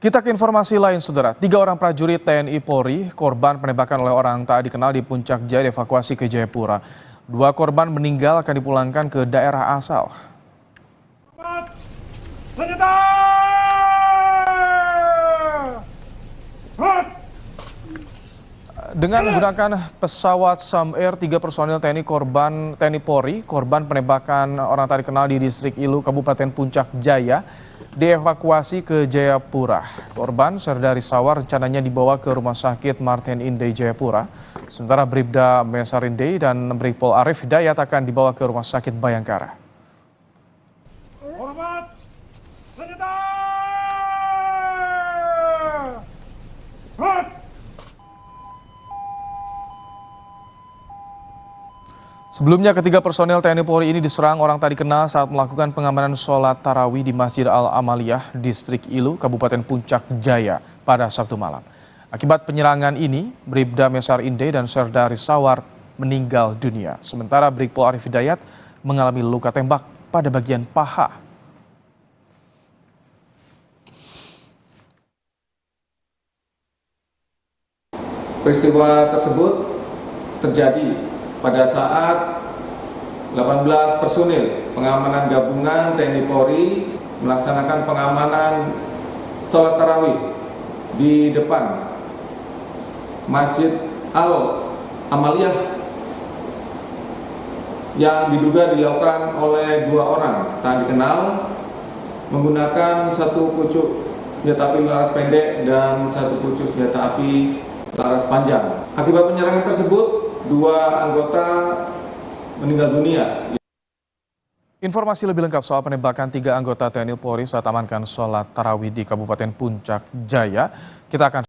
Kita ke informasi lain, saudara. 3 orang prajurit TNI Polri korban penembakan oleh orang tak dikenal di Puncak Jaya dievakuasi ke Jayapura. 2 korban meninggal akan dipulangkan ke daerah asal. Dengan menggunakan pesawat Sam Air, 3 personil TNI Polri korban penembakan orang tak dikenal di Distrik Ilu, Kabupaten Puncak Jaya, dievakuasi ke Jayapura. Korban Serdari Sawar rencananya dibawa ke Rumah Sakit Martin Inde Jayapura. Sementara Bribda Mesar Inde dan Brigpol Arif Hidayat akan dibawa ke Rumah Sakit Bayangkara. Sebelumnya, ketiga personel TNI Polri ini diserang orang tak dikenal saat melakukan pengamanan sholat tarawih di Masjid Al-Amaliyah, Distrik Ilu, Kabupaten Puncak Jaya pada Sabtu malam. Akibat penyerangan ini, Bribda Mesar Inde dan Serdari Sawar meninggal dunia. Sementara Brigpol Arif Hidayat mengalami luka tembak pada bagian paha. Peristiwa tersebut terjadi pada saat 18 personil pengamanan gabungan TNI Polri melaksanakan pengamanan sholat tarawih di depan Masjid Al-Amaliyah yang diduga dilakukan oleh 2 orang tak dikenal menggunakan 1 pucuk senjata api laras pendek dan 1 pucuk senjata api laras panjang. Akibat penyerangan tersebut, 2 anggota meninggal dunia. Informasi lebih lengkap soal penembakan 3 anggota TNI Polri saat amankan sholat tarawih di Kabupaten Puncak Jaya, kita akan